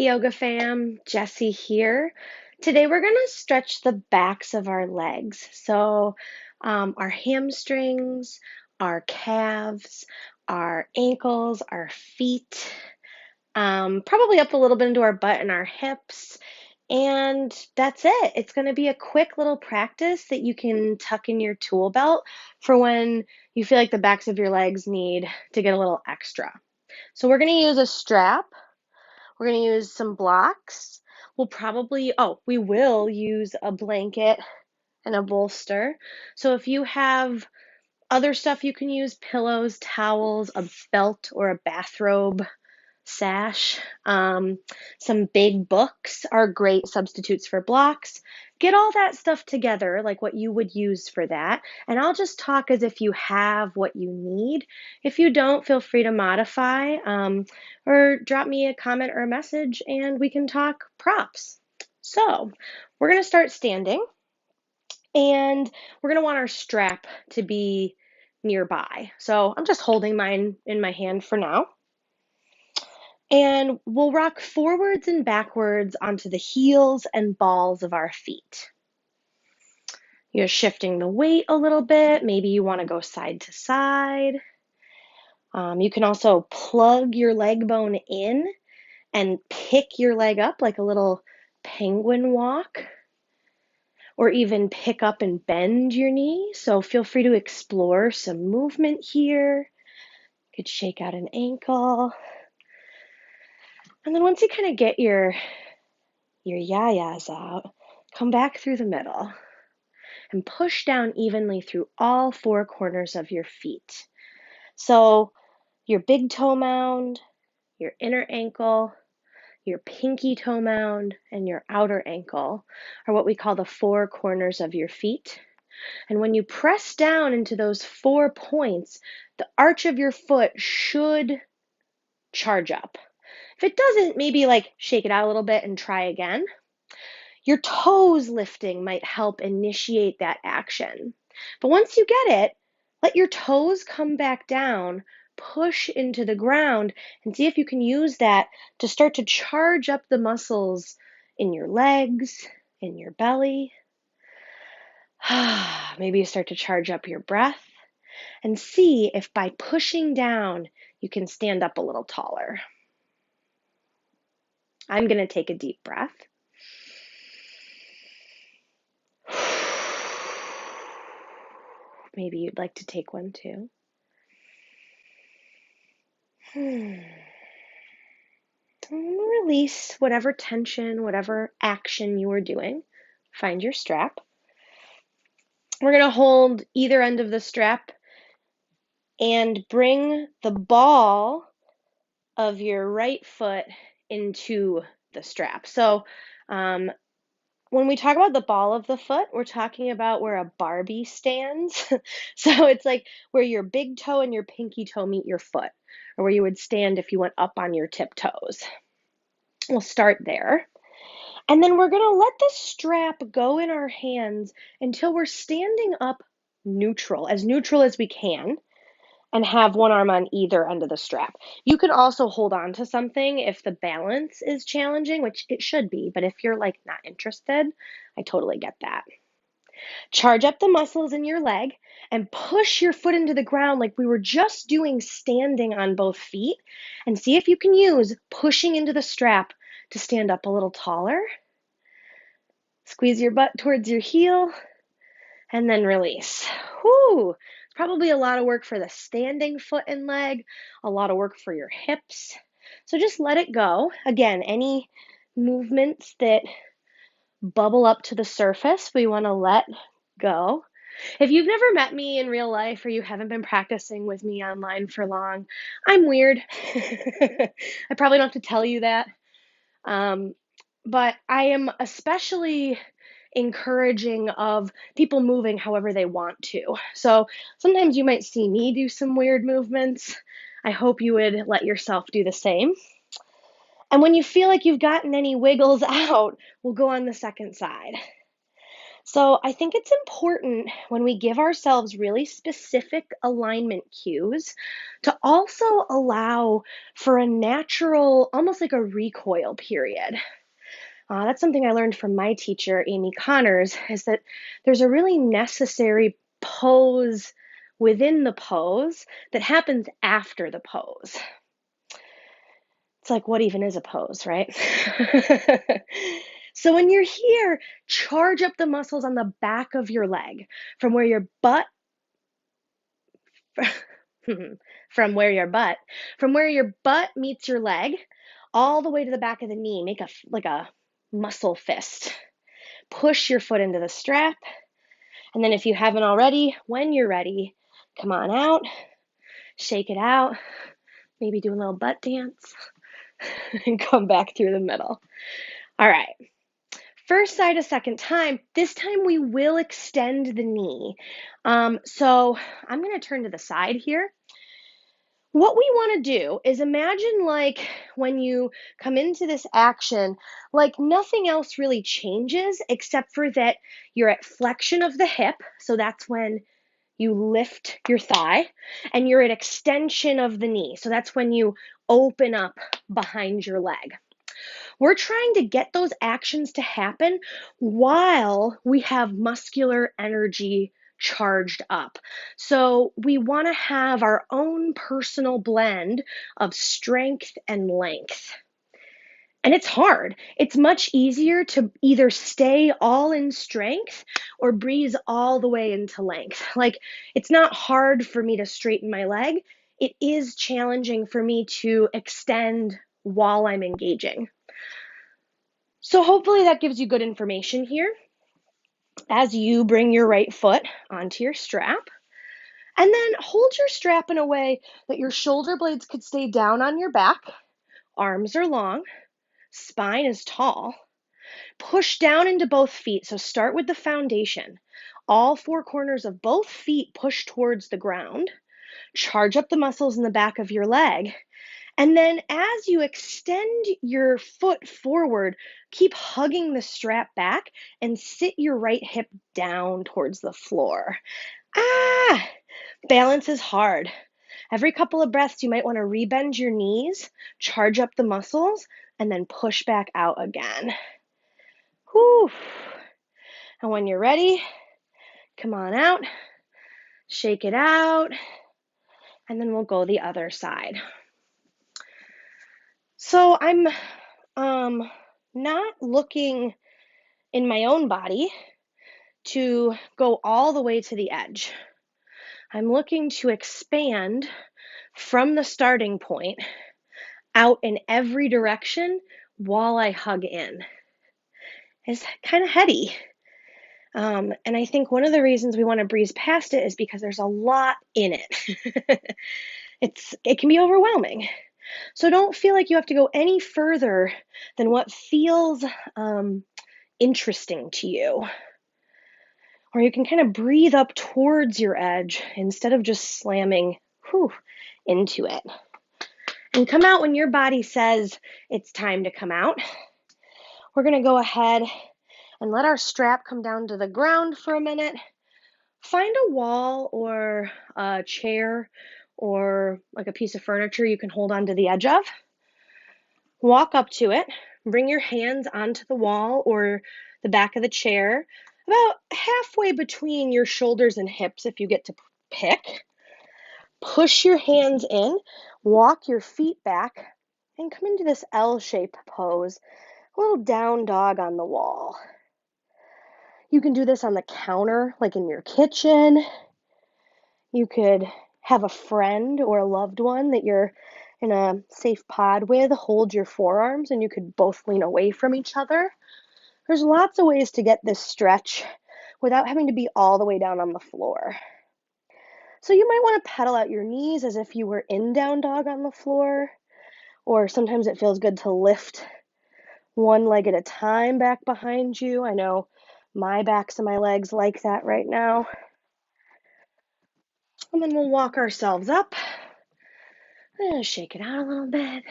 Yoga fam, Jessie here. Today we're going to stretch the backs of our legs. Our hamstrings, our calves, our ankles, our feet, probably up a little bit into our butt and our hips. And that's it. It's going to be a quick little practice that you can tuck in your tool belt for when you feel like the backs of your legs need to get a little extra. So we're going to use a strap. We're going to use some blocks. We will use a blanket and a bolster. So if you have other stuff you can use, pillows, towels, a belt or a bathrobe, sash. Some big books are great substitutes for blocks. Get all that stuff together, like what you would use for that. And I'll just talk as if you have what you need. If you don't, feel free to modify or drop me a comment or a message and we can talk props. So we're going to start standing and we're going to want our strap to be nearby. So I'm just holding mine in my hand for now. And we'll rock forwards and backwards onto the heels and balls of our feet. You're shifting the weight a little bit. Maybe you want to go side to side. You can also plug your leg bone in and pick your leg up like a little penguin walk, or even pick up and bend your knee. So feel free to explore some movement here. You could shake out an ankle. And then once you kind of get your yayas out, come back through the middle and push down evenly through all four corners of your feet. So your big toe mound, your inner ankle, your pinky toe mound, and your outer ankle are what we call the four corners of your feet. And when you press down into those 4 points, the arch of your foot should charge up. If it doesn't, maybe shake it out a little bit and try again. Your toes lifting might help initiate that action. But once you get it, let your toes come back down, push into the ground, and see if you can use that to start to charge up the muscles in your legs, in your belly. Maybe you start to charge up your breath and see if by pushing down, you can stand up a little taller. I'm going to take a deep breath. Maybe you'd like to take one too. And release whatever tension, whatever action you are doing. Find your strap. We're going to hold either end of the strap and bring the ball of your right foot into the strap. So when we talk about the ball of the foot, we're talking about where a Barbie stands. So it's like where your big toe and your pinky toe meet your foot, or where you would stand if you went up on your tiptoes. We'll start there. And then we're going to let the strap go in our hands until we're standing up neutral as we can, and have one arm on either end of the strap. You can also hold on to something if the balance is challenging, which it should be, but if you're not interested, I totally get that. Charge up the muscles in your leg and push your foot into the ground like we were just doing standing on both feet, and see if you can use pushing into the strap to stand up a little taller. Squeeze your butt towards your heel and then release. Whew. It's probably a lot of work for the standing foot and leg, a lot of work for your hips. So just let it go. Again, any movements that bubble up to the surface, we want to let go. If you've never met me in real life or you haven't been practicing with me online for long, I'm weird. I probably don't have to tell you that. But I am especially encouraging of people moving however they want to. So sometimes you might see me do some weird movements. I hope you would let yourself do the same. And when you feel like you've gotten any wiggles out, we'll go on the second side. So I think it's important when we give ourselves really specific alignment cues to also allow for a natural, almost like a recoil period. That's something I learned from my teacher, Amy Connors, is that there's a really necessary pose within the pose that happens after the pose. It's like, what even is a pose, right? So when you're here, charge up the muscles on the back of your leg from where your butt from where your butt from where your butt meets your leg all the way to the back of the knee. Make a muscle fist. Push your foot into the strap, and then if you haven't already, when you're ready, come on out, shake it out, maybe do a little butt dance, and come back through the middle. All right. First side a second time. This time we will extend the knee. So I'm going to turn to the side here. What we want to do is imagine like when you come into this action, like nothing else really changes except for that you're at flexion of the hip. So that's when you lift your thigh, and you're at extension of the knee. So that's when you open up behind your leg. We're trying to get those actions to happen while we have muscular energy charged up. So we want to have our own personal blend of strength and length. And it's hard. It's much easier to either stay all in strength or breeze all the way into length. Like, it's not hard for me to straighten my leg. It is challenging for me to extend while I'm engaging. So hopefully that gives you good information here as you bring your right foot onto your strap. And then hold your strap in a way that your shoulder blades could stay down on your back, arms are long, spine is tall. Push down into both feet. So start with the foundation. All four corners of both feet push towards the ground. Charge up the muscles in the back of your leg. And then as you extend your foot forward, keep hugging the strap back and sit your right hip down towards the floor. Balance is hard. Every couple of breaths, you might want to rebend your knees, charge up the muscles, and then push back out again. Whew. And when you're ready, come on out, shake it out, and then we'll go the other side. So I'm not looking in my own body to go all the way to the edge. I'm looking to expand from the starting point out in every direction while I hug in. It's kind of heady. And I think one of the reasons we want to breeze past it is because there's a lot in it. It can be overwhelming. So don't feel like you have to go any further than what feels interesting to you. Or you can kind of breathe up towards your edge instead of just slamming into it. And come out when your body says it's time to come out. We're going to go ahead and let our strap come down to the ground for a minute. Find a wall or a chair or like a piece of furniture you can hold onto the edge of. Walk up to it. Bring your hands onto the wall or the back of the chair, about halfway between your shoulders and hips if you get to pick. Push your hands in, walk your feet back, and come into this L-shaped pose, a little down dog on the wall. You can do this on the counter, like in your kitchen. You could have a friend or a loved one that you're in a safe pod with, hold your forearms, and you could both lean away from each other. There's lots of ways to get this stretch without having to be all the way down on the floor. So you might want to pedal out your knees as if you were in down dog on the floor, or sometimes it feels good to lift one leg at a time back behind you. I know my backs and my legs like that right now. And then we'll walk ourselves up. And shake it out a little bit.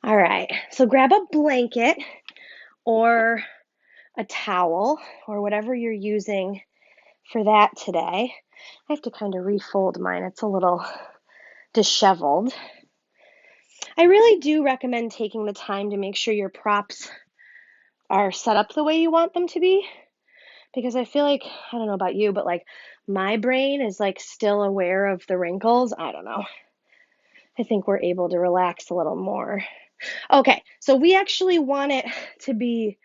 All right, so grab a blanket or a towel or whatever you're using for that today. I have to kind of refold mine. It's a little disheveled. I really do recommend taking the time to make sure your props are set up the way you want them to be, because I feel like, I don't know about you, but like my brain is like still aware of the wrinkles. I don't know. I think we're able to relax a little more. Okay, so we actually want it to be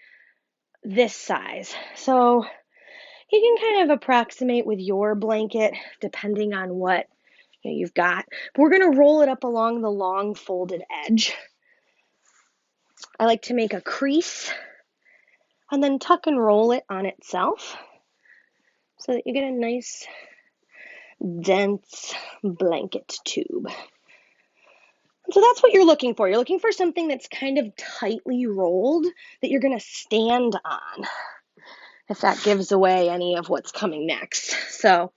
this size. So you can kind of approximate with your blanket depending on what you've got. But we're going to roll it up along the long folded edge. I like to make a crease and then tuck and roll it on itself so that you get a nice dense blanket tube. And so that's what you're looking for. You're looking for something that's kind of tightly rolled that you're going to stand on, if that gives away any of what's coming next. So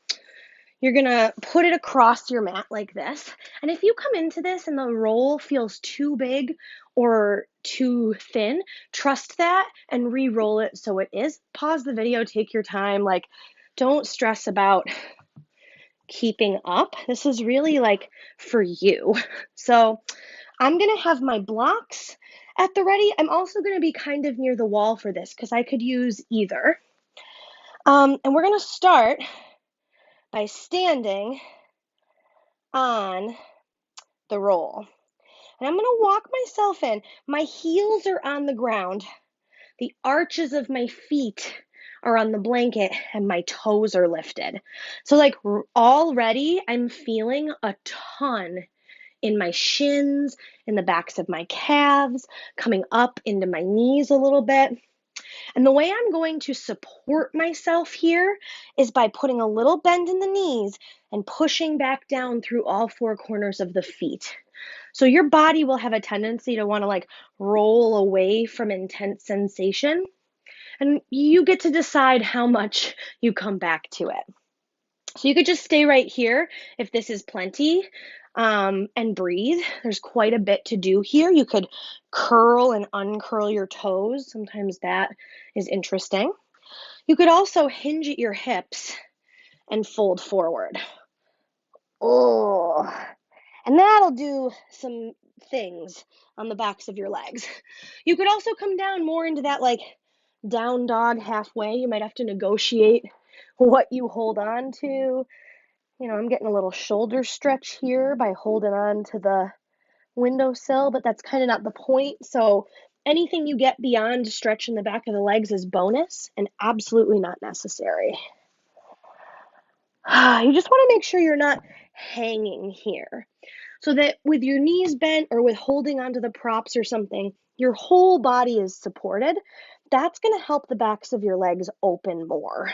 you're going to put it across your mat like this. And if you come into this and the roll feels too big or too thin, trust that and re-roll it so it is. Pause the video, take your time. Like, don't stress about keeping up. This is really like for you. So I'm going to have my blocks at the ready. I'm also going to be kind of near the wall for this because I could use either. And we're going to start by standing on the roll. And I'm going to walk myself in. My heels are on the ground. The arches of my feet are on the blanket and my toes are lifted. So like already I'm feeling a ton in my shins, in the backs of my calves, coming up into my knees a little bit. And the way I'm going to support myself here is by putting a little bend in the knees and pushing back down through all four corners of the feet. So your body will have a tendency to want to like roll away from intense sensation. And you get to decide how much you come back to it. So you could just stay right here if this is plenty, and breathe. There's quite a bit to do here. You could curl and uncurl your toes. Sometimes that is interesting. You could also hinge at your hips and fold forward. Oh, and that'll do some things on the backs of your legs. You could also come down more into that like down dog halfway. You might have to negotiate what you hold on to. I'm getting a little shoulder stretch here by holding on to the windowsill, but that's kind of not the point. So anything you get beyond stretching the back of the legs is bonus and absolutely not necessary. You just want to make sure you're not hanging here, so that with your knees bent or with holding onto the props or something, your whole body is supported. That's going to help the backs of your legs open more.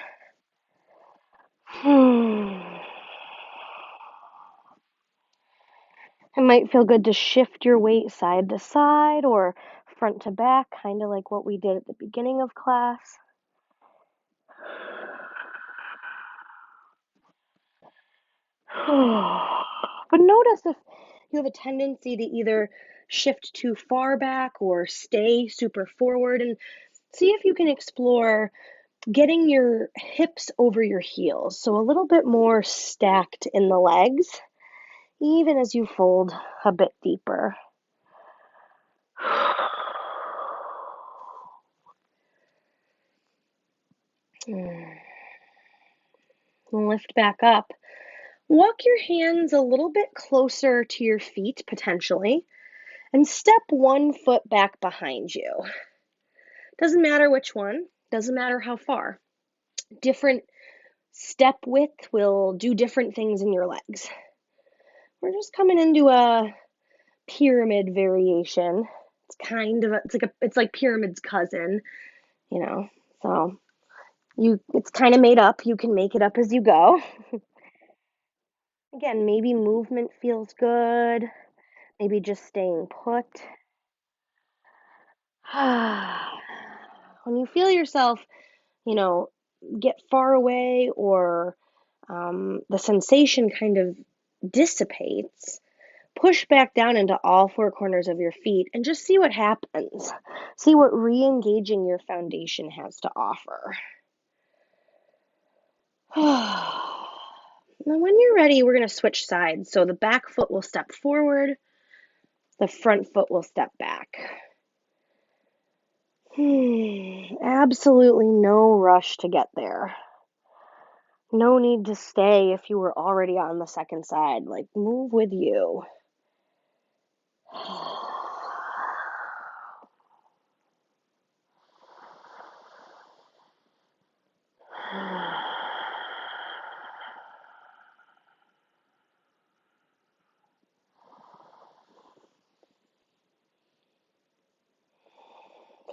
It might feel good to shift your weight side to side or front to back, kind of like what we did at the beginning of class. But notice if you have a tendency to either shift too far back or stay super forward, and see if you can explore getting your hips over your heels, so a little bit more stacked in the legs, even as you fold a bit deeper. Lift back up. Walk your hands a little bit closer to your feet, potentially, and step one foot back behind you. Doesn't matter which one, doesn't matter how far. Different step width will do different things in your legs. We're just coming into a pyramid variation. It's like pyramid's cousin, So it's kind of made up. You can make it up as you go. Again, maybe movement feels good. Maybe just staying put. When you feel yourself, get far away or the sensation kind of dissipates, push back down into all four corners of your feet and just see what happens. See what re-engaging your foundation has to offer. Now, when you're ready, we're going to switch sides. So the back foot will step forward, the front foot will step back. Absolutely no rush to get there. No need to stay if you were already on the second side. Like, move with you.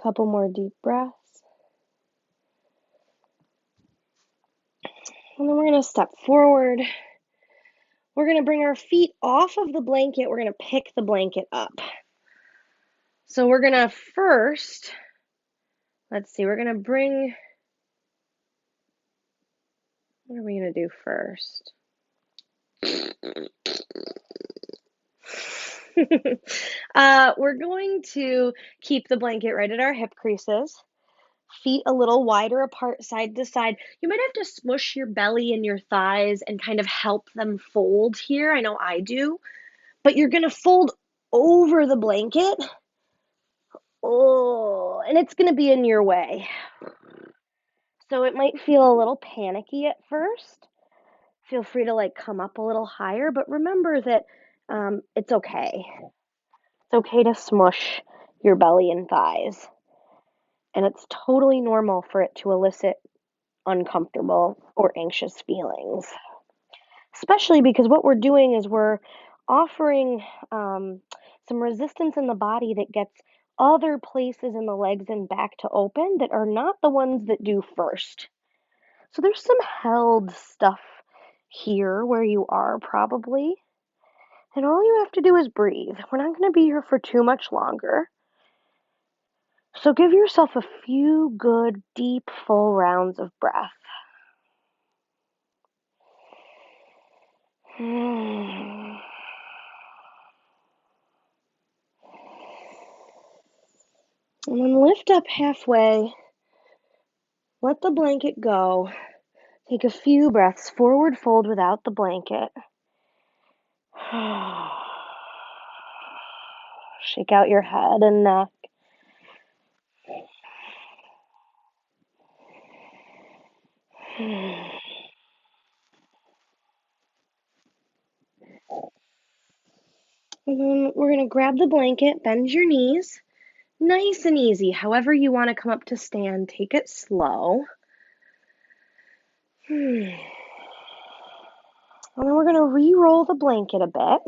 Couple more deep breaths. And then we're going to step forward. We're going to bring our feet off of the blanket. We're going to pick the blanket up. So we're going to first, let's see, we're going to bring, what are we going to do first? We're going to keep the blanket right at our hip creases. Feet a little wider apart, side to side. You might have to smush your belly and your thighs and kind of help them fold here. I know I do. But you're going to fold over the blanket. Oh, and it's going to be in your way. So it might feel a little panicky at first. Feel free to come up a little higher, but remember that it's okay. It's okay to smush your belly and thighs. And it's totally normal for it to elicit uncomfortable or anxious feelings. Especially because what we're doing is we're offering some resistance in the body that gets other places in the legs and back to open that are not the ones that do first. So there's some held stuff here where you are probably. And all you have to do is breathe. We're not going to be here for too much longer. So give yourself a few good, deep, full rounds of breath. And then lift up halfway. Let the blanket go. Take a few breaths. Forward fold without the blanket. Shake out your head and neck. And then we're going to grab the blanket, bend your knees. Nice and easy. However you want to come up to stand, take it slow. And then we're going to re-roll the blanket a bit.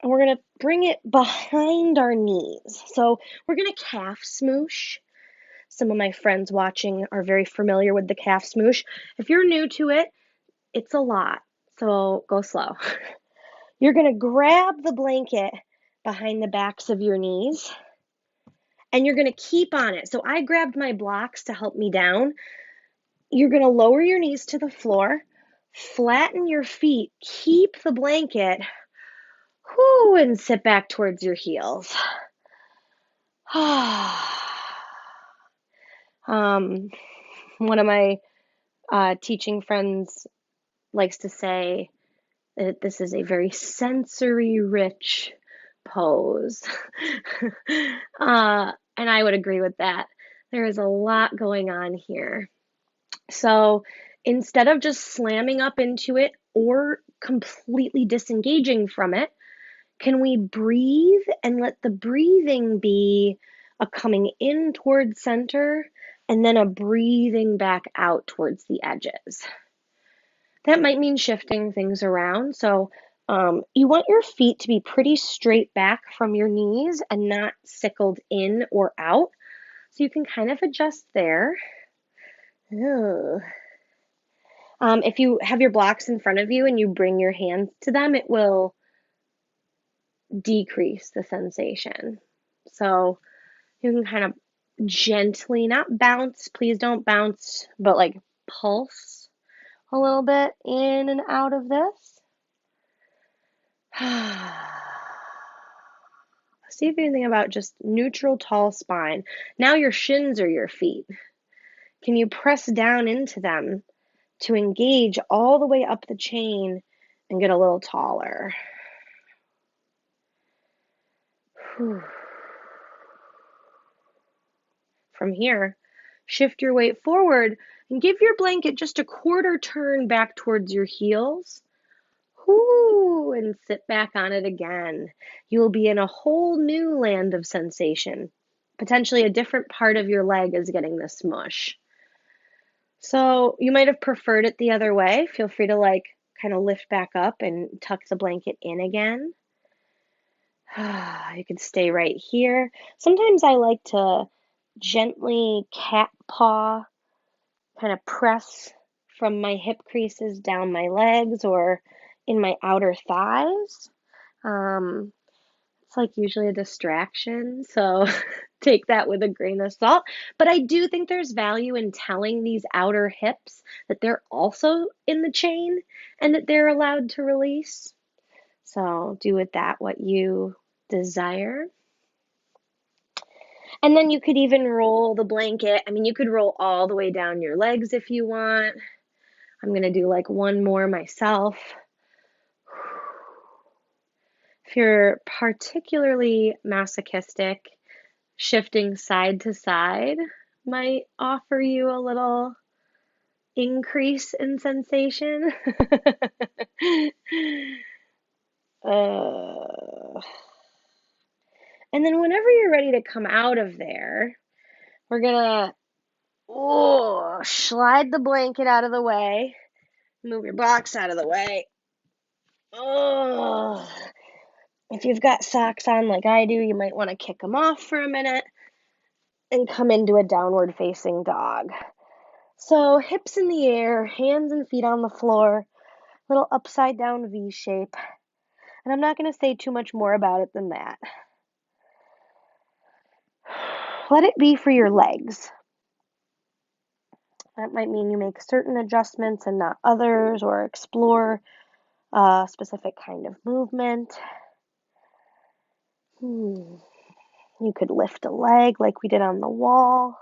And we're going to bring it behind our knees. So we're going to calf smoosh. Some of my friends watching are very familiar with the calf smoosh. If you're new to it, it's a lot. So go slow. You're going to grab the blanket behind the backs of your knees. And you're going to keep on it. So I grabbed my blocks to help me down. You're going to lower your knees to the floor, flatten your feet, keep the blanket, and sit back towards your heels. One of my teaching friends likes to say that this is a very sensory-rich pose. And I would agree with that. There is a lot going on here. So instead of just slamming up into it or completely disengaging from it, can we breathe and let the breathing be a coming in towards center and then a breathing back out towards the edges? That might mean shifting things around. So you want your feet to be pretty straight back from your knees and not sickled in or out. So you can kind of adjust there. If you have your blocks in front of you and you bring your hands to them, it will decrease the sensation. So you can kind of gently, not bounce, please don't bounce, but pulse a little bit in and out of this. See if you think about just neutral, tall spine. Now your shins are your feet. Can you press down into them to engage all the way up the chain and get a little taller? From here, shift your weight forward and give your blanket just a quarter turn back towards your heels. And sit back on it again. You will be in a whole new land of sensation. Potentially a different part of your leg is getting this mush. So you might have preferred it the other way. Feel free to kind of lift back up and tuck the blanket in again. You can stay right here. Sometimes I like to gently cat paw, kind of press from my hip creases down my legs or in my outer thighs. It's like usually a distraction, so take that with a grain of salt. But I do think there's value in telling these outer hips that they're also in the chain and that they're allowed to release. So do with that what you desire. And then you could even roll the blanket. I mean, you could roll all the way down your legs if you want. I'm going to do like one more myself. If you're particularly masochistic, shifting side to side might offer you a little increase in sensation. And then whenever you're ready to come out of there, we're gonna slide the blanket out of the way, move your box out of the way. If you've got socks on like I do, you might want to kick them off for a minute and come into a downward facing dog. So hips in the air, hands and feet on the floor, little upside down V shape. And I'm not going to say too much more about it than that. Let it be for your legs. That might mean you make certain adjustments and not others, or explore a specific kind of movement. You could lift a leg like we did on the wall,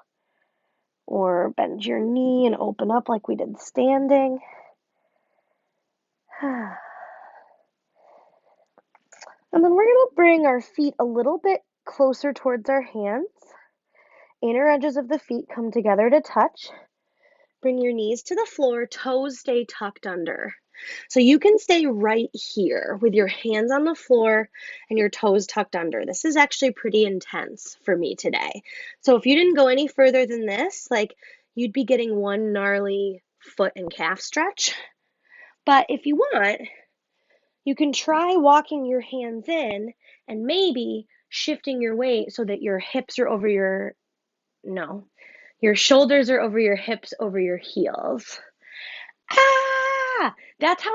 or bend your knee and open up like we did standing. And then we're going to bring our feet a little bit closer towards our hands. Inner edges of the feet come together to touch. Bring your knees to the floor, toes stay tucked under. So you can stay right here with your hands on the floor and your toes tucked under. This is actually pretty intense for me today. So if you didn't go any further than this, you'd be getting one gnarly foot and calf stretch. But if you want, you can try walking your hands in and maybe shifting your weight so that your hips are over your shoulders are over your hips, over your heels. That's how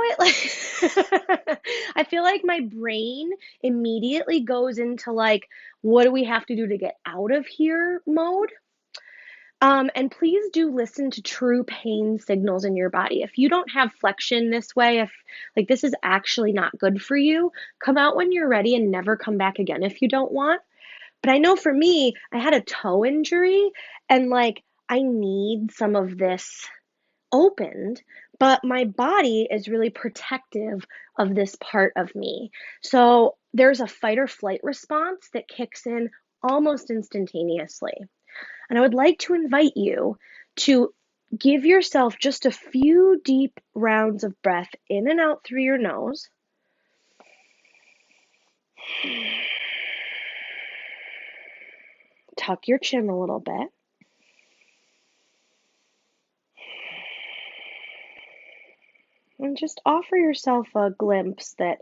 I feel like my brain immediately goes into what do we have to do to get out of here mode. And please do listen to true pain signals in your body. If you don't have flexion this way, if this is actually not good for you, come out when you're ready and never come back again if you don't want. But I know for me, I had a toe injury and I need some of this opened, but my body is really protective of this part of me. So there's a fight or flight response that kicks in almost instantaneously. And I would like to invite you to give yourself just a few deep rounds of breath in and out through your nose. Tuck your chin a little bit. And just offer yourself a glimpse that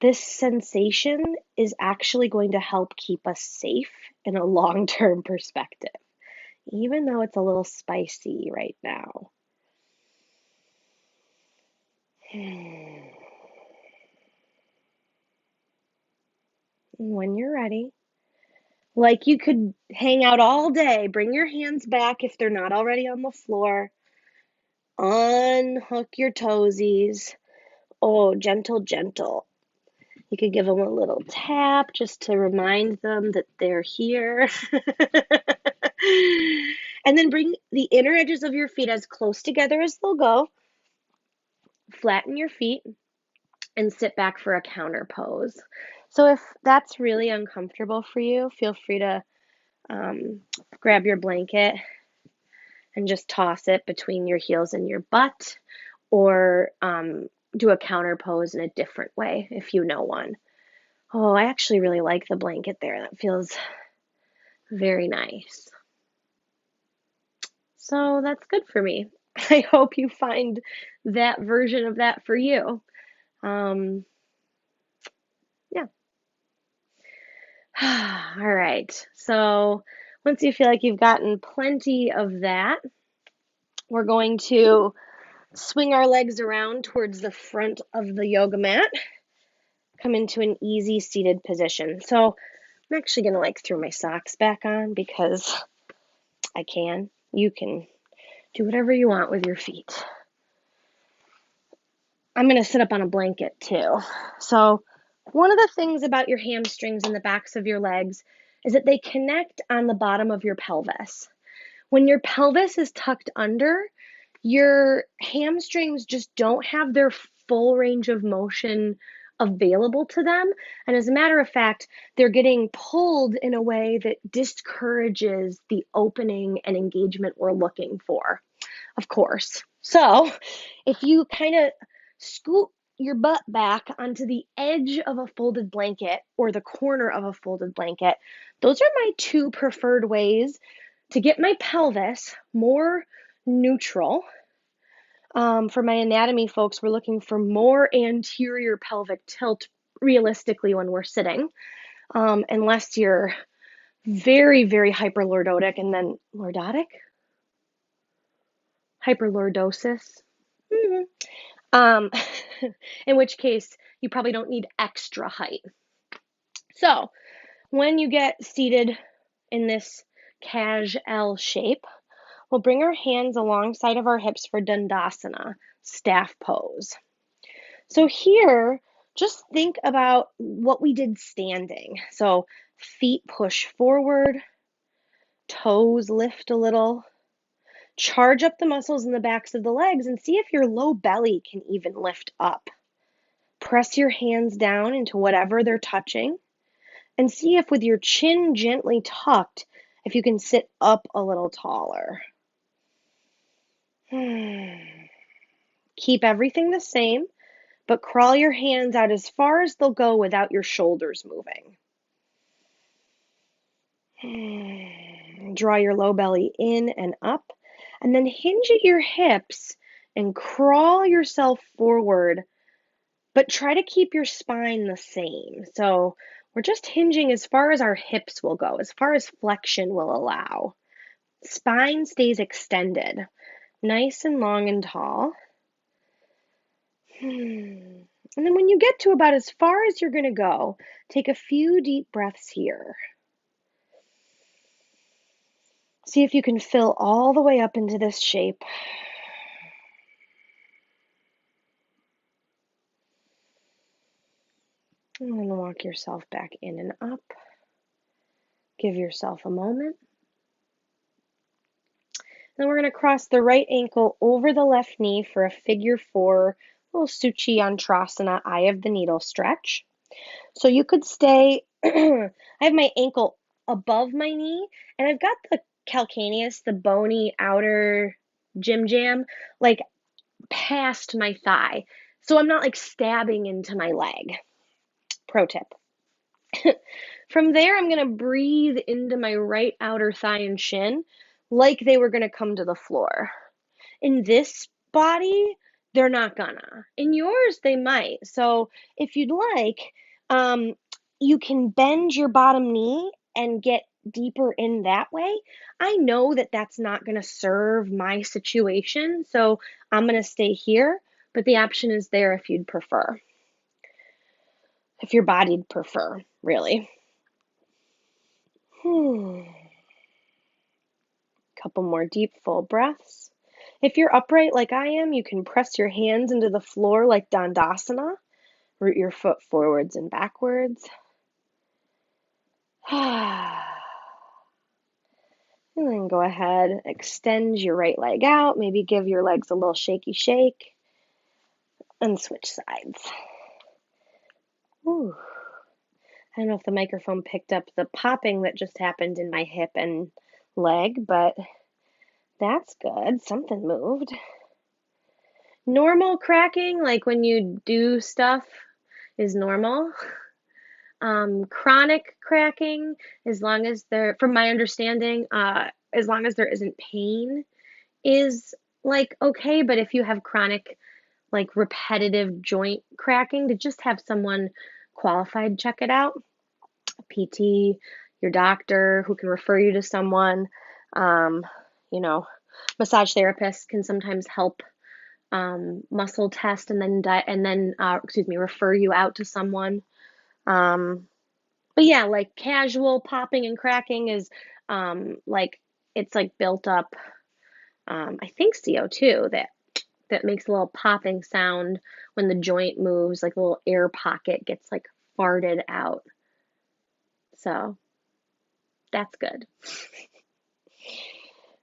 this sensation is actually going to help keep us safe in a long-term perspective, even though it's a little spicy right now. When you're ready, you could hang out all day, bring your hands back if they're not already on the floor. Unhook your toesies. Oh, gentle, gentle. You could give them a little tap just to remind them that they're here. And then bring the inner edges of your feet as close together as they'll go. Flatten your feet and sit back for a counter pose. So if that's really uncomfortable for you, feel free to grab your blanket and just toss it between your heels and your butt, or do a counter pose in a different way if you know one. Oh, I actually really like the blanket there. That feels very nice. So that's good for me. I hope you find that version of that for you. Yeah. All right. So once you feel like you've gotten plenty of that, we're going to swing our legs around towards the front of the yoga mat. Come into an easy seated position. So I'm actually going to throw my socks back on because I can. You can do whatever you want with your feet. I'm going to sit up on a blanket too. So one of the things about your hamstrings and the backs of your legs is that they connect on the bottom of your pelvis. When your pelvis is tucked under, your hamstrings just don't have their full range of motion available to them. And as a matter of fact, they're getting pulled in a way that discourages the opening and engagement we're looking for, of course. So if you kind of scoot your butt back onto the edge of a folded blanket or the corner of a folded blanket, those are my two preferred ways to get my pelvis more neutral. For my anatomy folks, we're looking for more anterior pelvic tilt realistically when we're sitting, unless you're very, very hyperlordotic and then lordotic? Hyperlordosis? Mm-hmm. Um, in which case, you probably don't need extra height. So, when you get seated in this L shape, we'll bring our hands alongside of our hips for Dandasana, staff pose. So here, just think about what we did standing. So feet push forward, toes lift a little, charge up the muscles in the backs of the legs and see if your low belly can even lift up. Press your hands down into whatever they're touching and see if with your chin gently tucked, if you can sit up a little taller. Keep everything the same, but crawl your hands out as far as they'll go without your shoulders moving. Draw your low belly in and up, and then hinge at your hips and crawl yourself forward, but try to keep your spine the same. So we're just hinging as far as our hips will go, as far as flexion will allow. Spine stays extended, nice and long and tall. And then when you get to about as far as you're going to go, take a few deep breaths here. See if you can fill all the way up into this shape. And then walk yourself back in and up. Give yourself a moment. Then we're going to cross the right ankle over the left knee for a figure four, little Suchiyantrasana, eye of the needle stretch. So you could stay, I have my ankle above my knee, and I've got the calcaneus, the bony outer jam, past my thigh. So I'm not stabbing into my leg. Pro tip. From there, I'm going to breathe into my right outer thigh and shin like they were going to come to the floor. In this body, they're not gonna. In yours, they might. So if you'd like, you can bend your bottom knee and get deeper in that way. I know that that's not going to serve my situation, so I'm going to stay here, but the option is there if you'd prefer. If your body'd prefer, really. Couple more deep, full breaths. If you're upright like I am, you can press your hands into the floor like Dandasana. Root your foot forwards and backwards. And then go ahead, extend your right leg out, maybe give your legs a little shaky shake, and switch sides. Ooh. I don't know if the microphone picked up the popping that just happened in my hip and leg, but that's good. Something moved. Normal cracking, like when you do stuff, is normal. Chronic cracking, as long as from my understanding, as long as there isn't pain, is like okay. But if you have chronic, like repetitive joint cracking, to just have someone qualified check it out. PT, your doctor who can refer you to someone. Um, you know, massage therapists can sometimes help muscle test and then refer you out to someone. But yeah, like casual popping and cracking is like it's like built up. I think CO2 that makes a little popping sound when the joint moves, like a little air pocket gets like farted out. So that's good.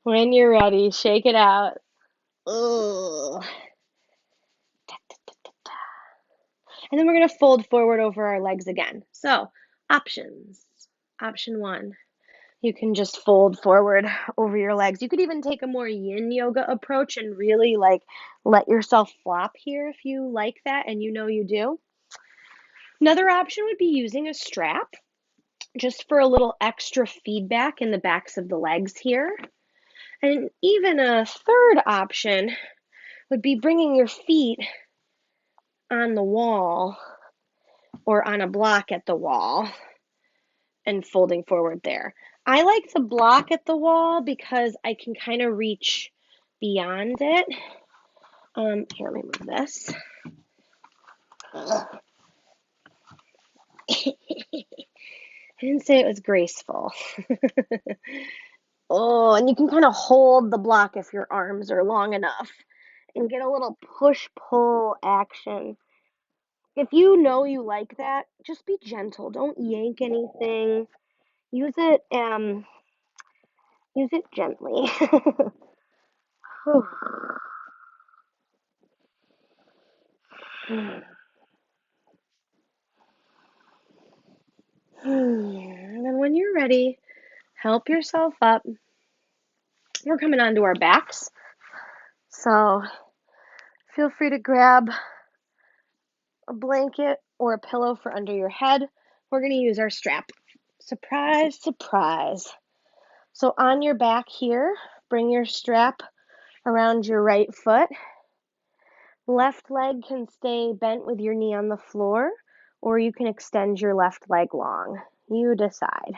When you're ready, shake it out. Ugh. And then we're going to fold forward over our legs again. So, options. Option 1, you can just fold forward over your legs. You could even take a more yin yoga approach and really like let yourself flop here if you like that and you know you do. Another option would be using a strap just for a little extra feedback in the backs of the legs here. And even a third option would be bringing your feet on the wall or on a block at the wall and folding forward there. I like the block at the wall because I can kind of reach beyond it. Here, let me move this. I didn't say it was graceful. Oh, and you can kind of hold the block if your arms are long enough and get a little push-pull action. If you know you like that, just be gentle. Don't yank anything. Use it gently. And then when you're ready, help yourself up. We're coming onto our backs. So feel free to grab a blanket or a pillow for under your head. We're going to use our strap. Surprise, surprise. So on your back here, bring your strap around your right foot. Left leg can stay bent with your knee on the floor, or you can extend your left leg long. You decide.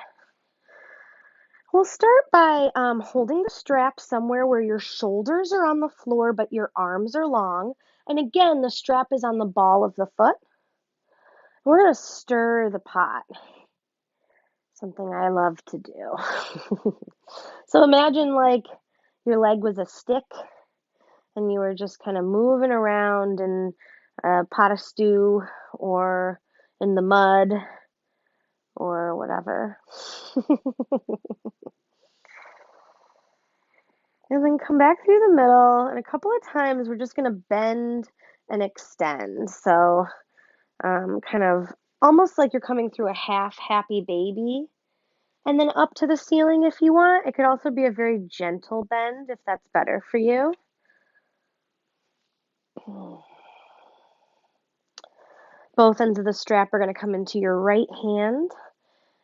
We'll start by holding the strap somewhere where your shoulders are on the floor but your arms are long. And again, the strap is on the ball of the foot. We're going to stir the pot, something I love to do. So imagine like your leg was a stick and you were just kind of moving around in a pot of stew or in the mud or whatever. And then come back through the middle, and a couple of times we're just going to bend and extend. So kind of almost like you're coming through a half happy baby. And then up to the ceiling if you want. It could also be a very gentle bend if that's better for you. Both ends of the strap are going to come into your right hand.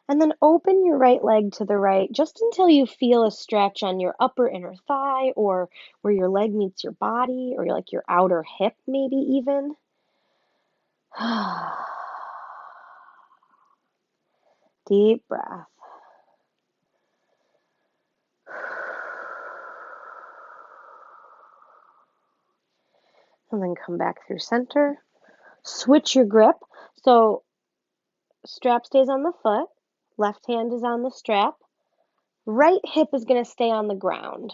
And then open your right leg to the right just until you feel a stretch on your upper inner thigh or where your leg meets your body or like your outer hip maybe even. Deep breath. And then come back through center. Switch your grip. So strap stays on the foot. Left hand is on the strap. Right hip is going to stay on the ground.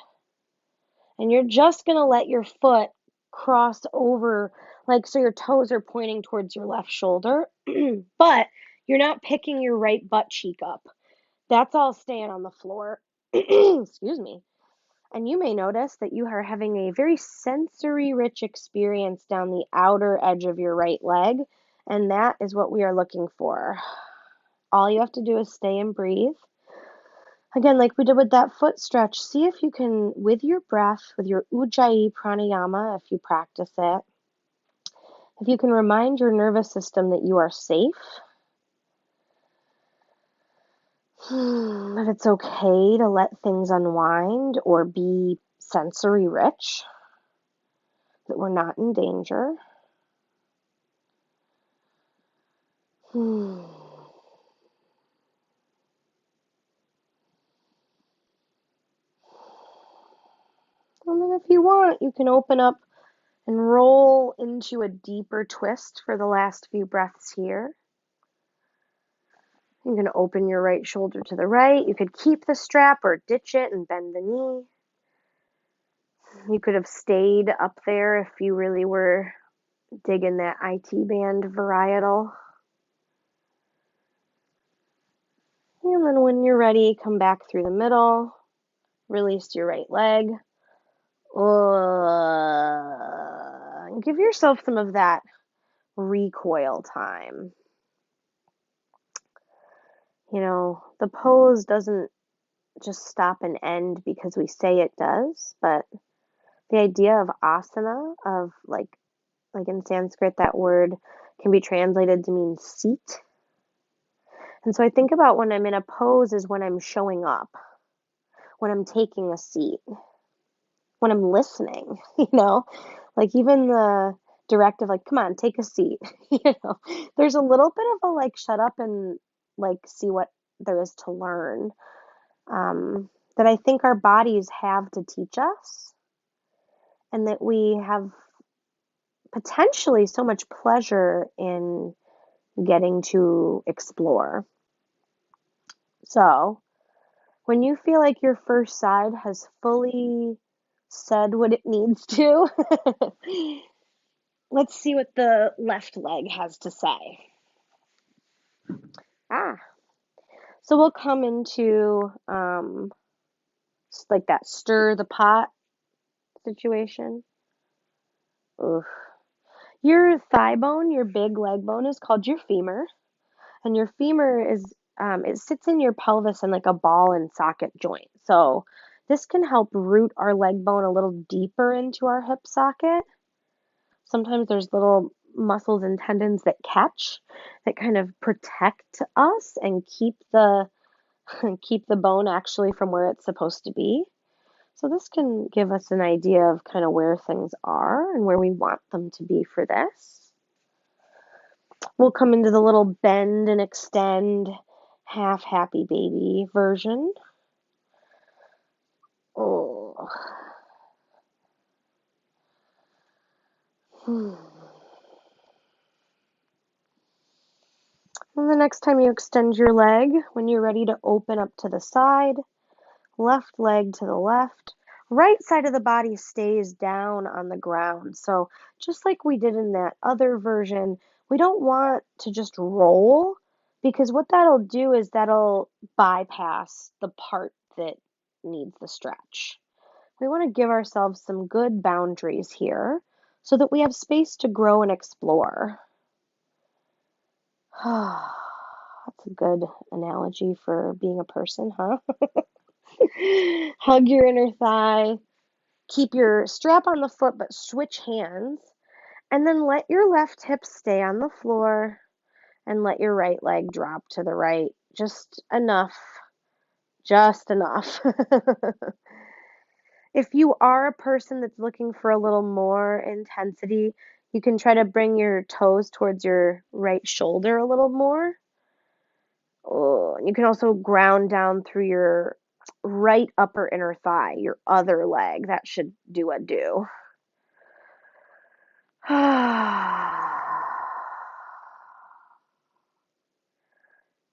And you're just going to let your foot cross over Like, so your toes are pointing towards your left shoulder, but you're not picking your right butt cheek up. That's all staying on the floor. Excuse me. And you may notice that you are having a very sensory rich experience down the outer edge of your right leg, and that is what we are looking for. All you have to do is stay and breathe. Again, like we did with that foot stretch, see if you can, with your breath, with your Ujjayi pranayama, if you practice it, if you can remind your nervous system that you are safe, that it's okay to let things unwind or be sensory rich, that we're not in danger. And then if you want, you can open up and roll into a deeper twist for the last few breaths here. You're going to open your right shoulder to the right. You could keep the strap or ditch it and bend the knee. You could have stayed up there if you really were digging that IT band varietal. And then when you're ready, come back through the middle. Release your right leg. And give yourself some of that recoil time. You know, the pose doesn't just stop and end because we say it does, but the idea of asana, of like in Sanskrit, that word can be translated to mean seat. And so I think about when I'm in a pose is when I'm showing up, when I'm taking a seat, when I'm listening, like even the directive, like, come on, take a seat, there's a little bit of a like, shut up and like, see what there is to learn, that I think our bodies have to teach us, and that we have potentially so much pleasure in getting to explore. So when you feel like your first side has fully said what it needs to, let's see what the left leg has to say. So we'll come into like that stir the pot situation. Oof. Your thigh bone, your big leg bone, is called your femur, and your femur is it sits in your pelvis in like a ball and socket joint. So this can help root our leg bone a little deeper into our hip socket. Sometimes there's little muscles and tendons that catch, that kind of protect us and keep the bone actually from where it's supposed to be. So this can give us an idea of kind of where things are and where we want them to be for this. We'll come into the little bend and extend, half happy baby version. Oh. And the next time you extend your leg, when you're ready to open up to the side, left leg to the left, right side of the body stays down on the ground. So just like we did in that other version, we don't want to just roll, because what that'll do is that'll bypass the part that needs the stretch. We want to give ourselves some good boundaries here so that we have space to grow and explore. That's a good analogy for being a person, huh? Hug your inner thigh. Keep your strap on the foot, but switch hands. And then let your left hip stay on the floor and let your right leg drop to the right. Just enough. Just enough. If you are a person that's looking for a little more intensity, you can try to bring your toes towards your right shoulder a little more. Oh, you can also ground down through your right upper inner thigh, your other leg. That should do a do.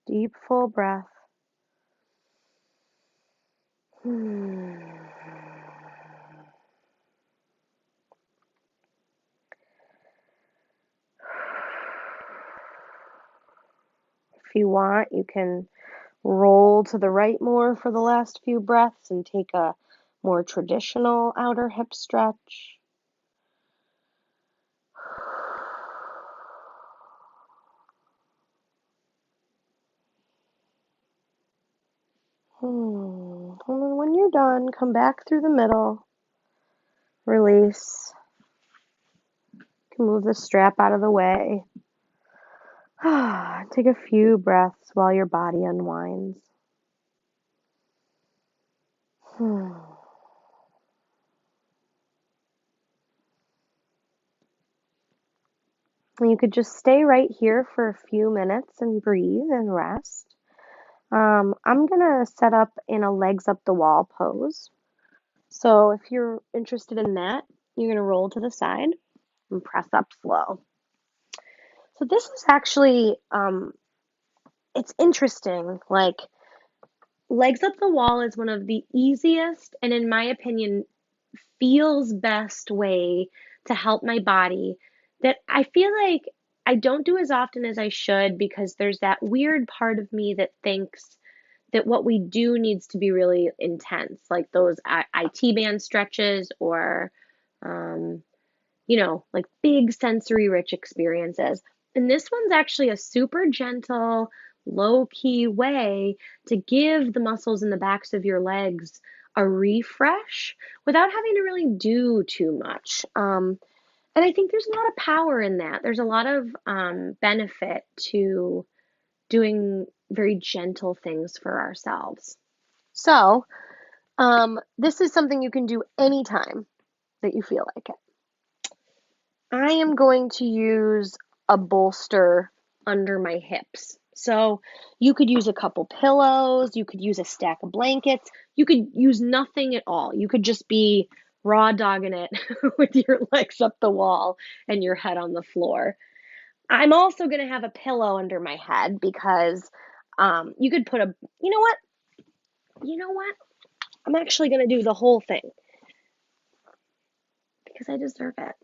Deep, full breath. If you want, you can roll to the right more for the last few breaths and take a more traditional outer hip stretch. And then when you're done, come back through the middle, release, you can move the strap out of the way. Take a few breaths while your body unwinds. And you could just stay right here for a few minutes and breathe and rest. I'm going to set up in a legs up the wall pose. So if you're interested in that, you're going to roll to the side and press up slow. So this is actually, it's interesting. Like, legs up the wall is one of the easiest and, in my opinion, feels best way to help my body that I feel like I don't do as often as I should, because there's that weird part of me that thinks that what we do needs to be really intense, like those IT band stretches or, um, like big sensory rich experiences. And this one's actually a super gentle, low key way to give the muscles in the backs of your legs a refresh without having to really do too much. And I think there's a lot of power in that. There's a lot of benefit to doing very gentle things for ourselves. So, this is something you can do anytime that you feel like it. I am going to use a bolster under my hips. So you could use a couple pillows, you could use a stack of blankets, you could use nothing at all. You could just be raw dogging it with your legs up the wall and your head on the floor. I'm also going to have a pillow under my head because you could put you know what? You know what? I'm actually going to do the whole thing because I deserve it.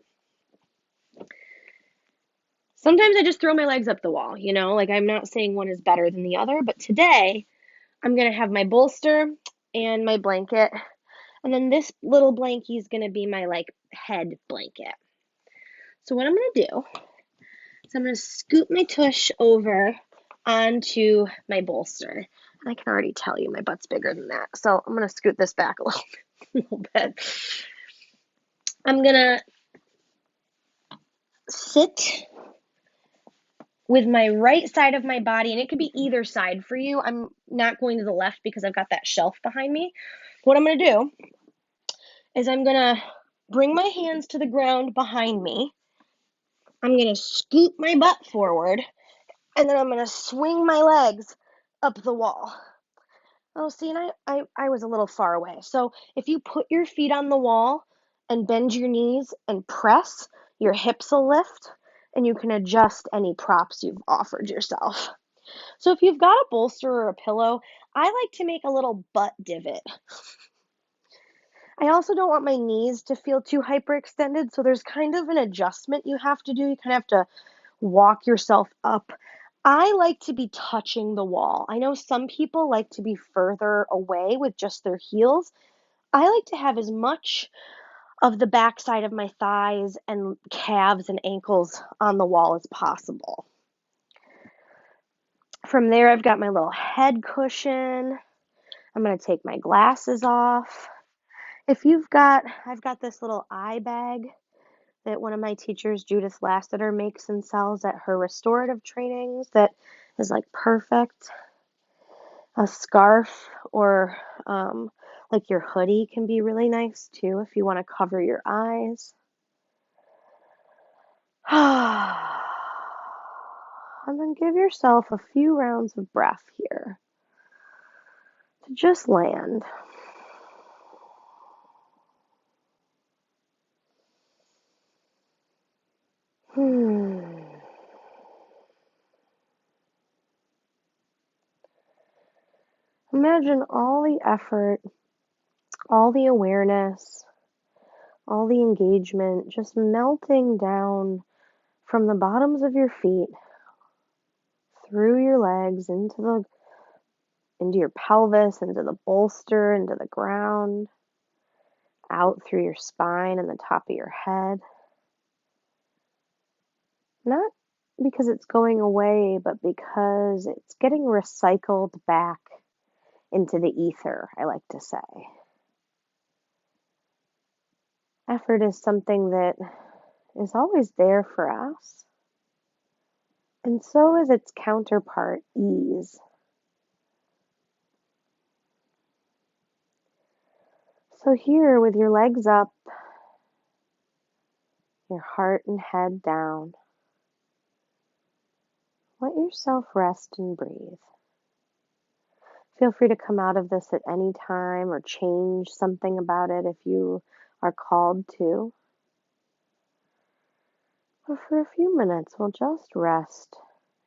Sometimes I just throw my legs up the wall, like I'm not saying one is better than the other, but today I'm going to have my bolster and my blanket, and then this little blankie is going to be my like head blanket. So what I'm going to do is I'm going to scoot my tush over onto my bolster. And I can already tell you my butt's bigger than that, so I'm going to scoot this back a little bit. I'm going to sit with my right side of my body, and it could be either side for you. I'm not going to the left because I've got that shelf behind me. What I'm going to do is I'm going to bring my hands to the ground behind me. I'm going to scoot my butt forward, and then I'm going to swing my legs up the wall. Oh, see, and I was a little far away. So if you put your feet on the wall and bend your knees and press, your hips will lift, and you can adjust any props you've offered yourself. So if you've got a bolster or a pillow, I like to make a little butt divot. I also don't want my knees to feel too hyperextended, so there's kind of an adjustment you have to do. You kind of have to walk yourself up. I like to be touching the wall. I know some people like to be further away with just their heels. I like to have as much of the backside of my thighs and calves and ankles on the wall as possible. From there, I've got my little head cushion. I'm going to take my glasses off. I've got this little eye bag that one of my teachers, Judith Lassiter, makes and sells at her restorative trainings that is like perfect. A scarf or like your hoodie can be really nice too if you want to cover your eyes. And then give yourself a few rounds of breath here to just land. Imagine all the effort, all the awareness, all the engagement just melting down from the bottoms of your feet through your legs into your pelvis, into the bolster, into the ground, out through your spine and the top of your head. Not because it's going away, but because it's getting recycled back into the ether, I like to say. Effort is something that is always there for us, and so is its counterpart, ease. So here, with your legs up, your heart and head down, let yourself rest and breathe. Feel free to come out of this at any time or change something about it if you are called to. But for a few minutes, we'll just rest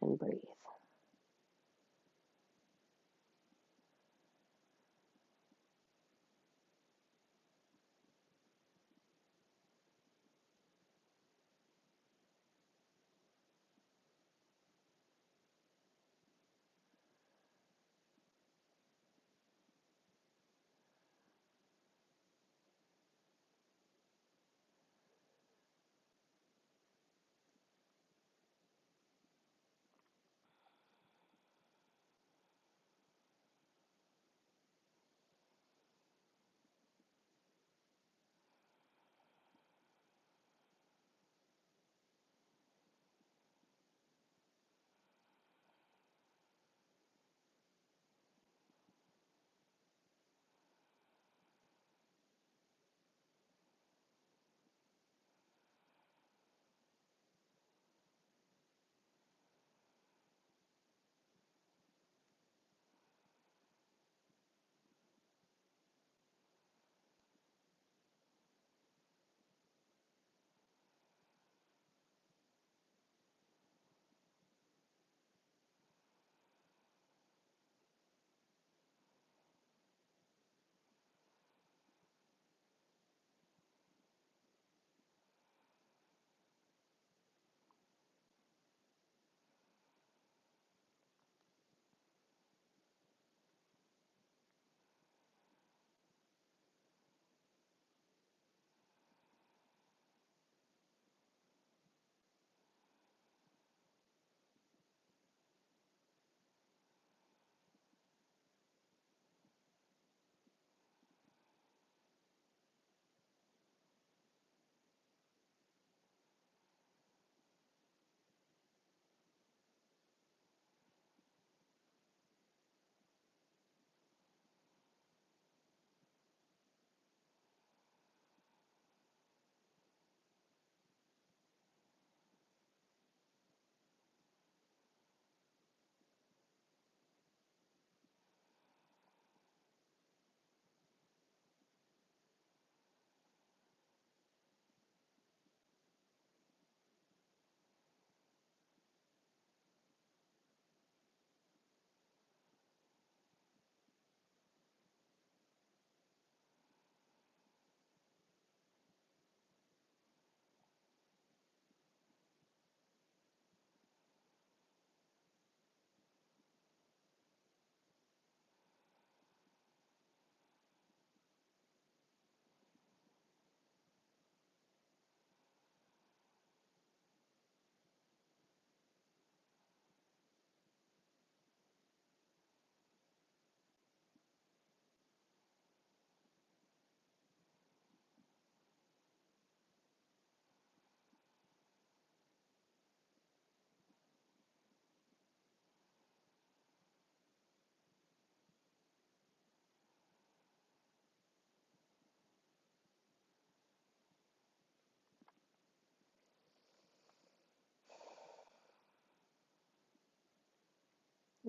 and breathe.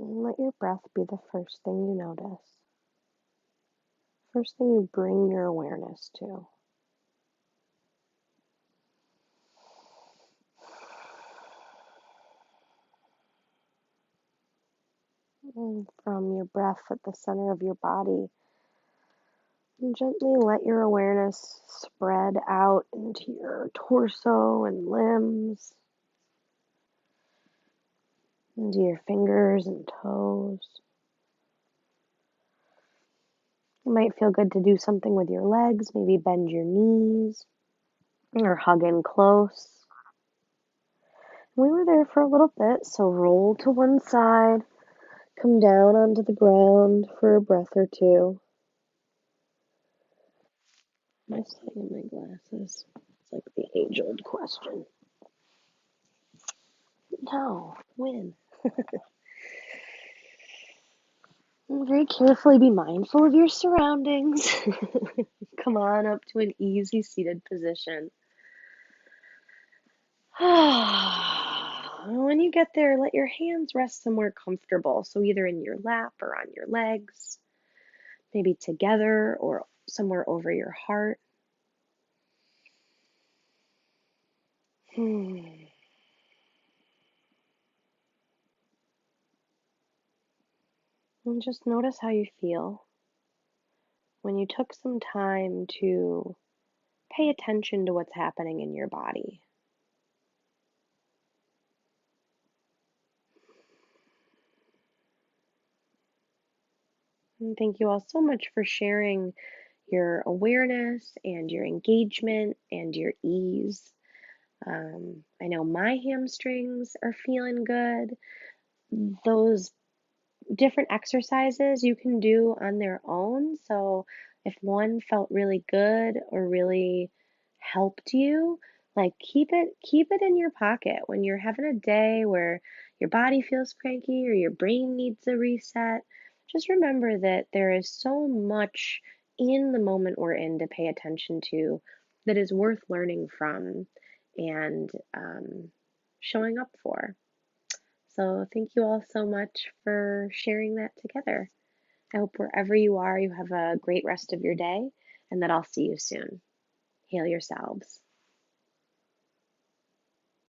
And let your breath be the first thing you notice. First thing you bring your awareness to. And from your breath at the center of your body, and gently let your awareness spread out into your torso and limbs. into your fingers and toes. It might feel good to do something with your legs, maybe bend your knees or hug in close. We were there for a little bit, so roll to one side, come down onto the ground for a breath or two. Am I sitting in my glasses? It's like the age-old question. No, when? Very carefully be mindful of your surroundings. Come on up to an easy seated position. When you get there, let your hands rest somewhere comfortable. So either in your lap or on your legs, maybe together or somewhere over your heart. And just notice how you feel when you took some time to pay attention to what's happening in your body. And thank you all so much for sharing your awareness and your engagement and your ease. I know my hamstrings are feeling good. Those different exercises you can do on their own. So if one felt really good or really helped you, like keep it in your pocket when you're having a day where your body feels cranky or your brain needs a reset. Just remember that there is so much in the moment we're in to pay attention to that is worth learning from and showing up for. So thank you all so much for sharing that together. I hope wherever you are, you have a great rest of your day and that I'll see you soon. Heal yourselves.